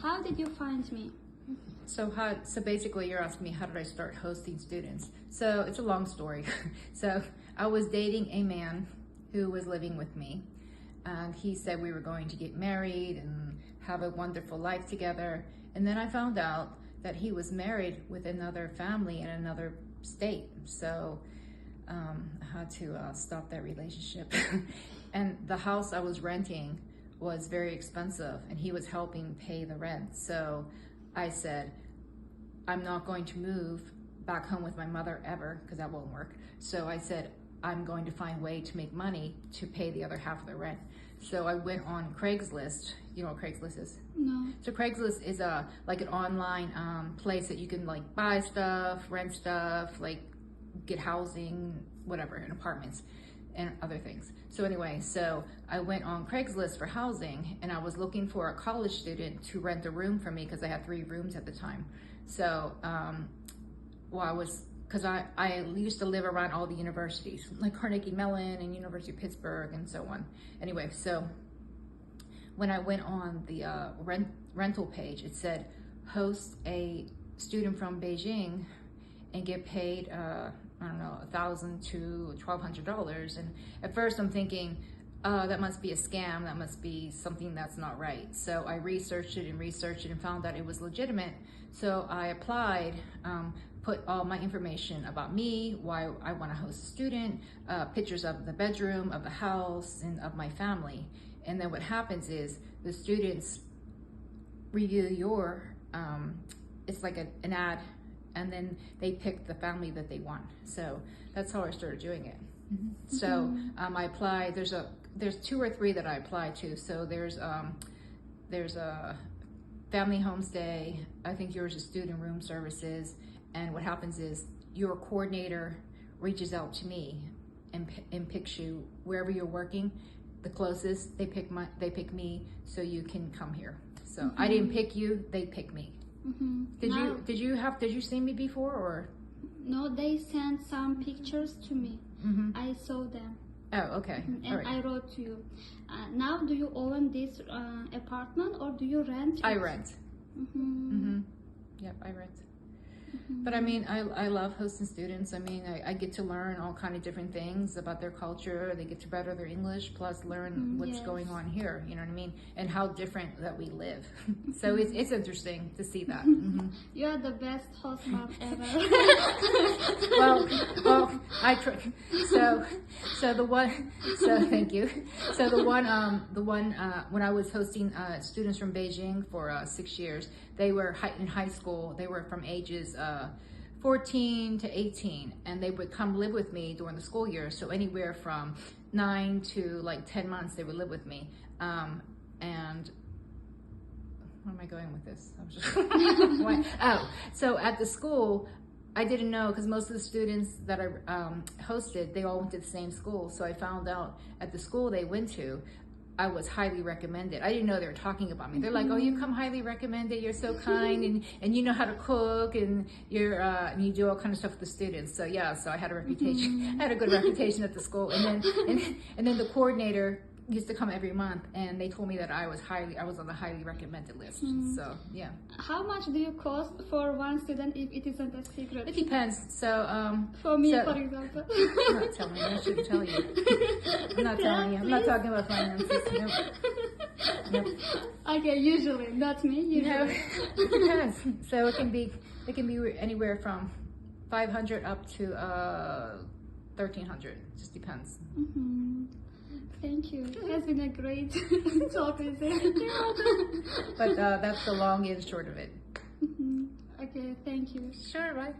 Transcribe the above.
How did you find me? So basically you're asking me how did I start hosting students? So it's a long story. So I was dating a man who was living with me, and he said we were going to get married and have a wonderful life together. And then I found out that he was married with another family in another state. So I had to stop that relationship. And the house I was renting was very expensive, and he was helping pay the rent. So I said, I'm not going to move back home with my mother ever, because that won't work. So I said, I'm going to find a way to make money to pay the other half of the rent. So I went on Craigslist. You know what Craigslist is? No. So Craigslist is like an online place that you can like buy stuff, rent stuff, like get housing, whatever, in apartments and other things. So anyway, so I went on Craigslist for housing, and I was looking for a college student to rent a room for me because I had 3 rooms at the time. So because I used to live around all the universities, like Carnegie Mellon and University of Pittsburgh and so on. Anyway, so when I went on the rental page, it said, host a student from Beijing and get paid, I don't know, $1,000 to $1,200. And at first I'm thinking, that must be a scam. That must be something that's not right. So I researched it and found that it was legitimate. So I applied, put all my information about me, why I want to host a student, pictures of the bedroom, of the house, and of my family. And then what happens is the students review your, it's like an ad, and then they pick the family that they want. So that's how I started doing it. Mm-hmm. So I applied, there's 2 or 3 that I applied to. So there's a family homestay, I think yours is student room services. And what happens is your coordinator reaches out to me and picks you wherever you're working, the closest. They pick me so you can come here. So I didn't pick you; they picked me. Did you see me before or? No, they sent some pictures to me. I saw them. Oh, okay. And right. I wrote to you. Now, do you own this apartment or do you rent it? I rent. Yep, I rent. But I mean, I love hosting students. I mean, I get to learn all kind of different things about their culture. They get to better their English, plus learn what's going on here. You know what I mean? And how different that we live. So it's interesting to see that. You are the best host mom ever. well, I try. So thank you. So the one when I was hosting students from Beijing for 6 years, they were in high school. They were from ages 14 to 18, and they would come live with me during the school year. So anywhere from 9 to like 10 months, they would live with me. And where am I going with this? I was just so at the school, I didn't know, because most of the students that I hosted, they all went to the same school. So I found out at the school they went to, I was highly recommended. I didn't know they were talking about me. They're like, oh, you come highly recommended, you're so kind, and you know how to cook, and you do all kind of stuff with the students. So yeah, so I had a reputation. I had a good reputation at the school. And then the coordinator used to come every month, and they told me that I was on the highly recommended list. So yeah. How much do you cost for one student if it isn't a secret? It depends. So for me, for example. I'm not telling you. I shouldn't tell you. I'm not telling you. I'm not talking about finances. Nope. Okay, usually, not me. Usually. It depends. So it can be anywhere from 500 up to 1,300. Just depends. Thank you. It has been a great talk with you. But that's the long and short of it. Okay, thank you. Sure, right?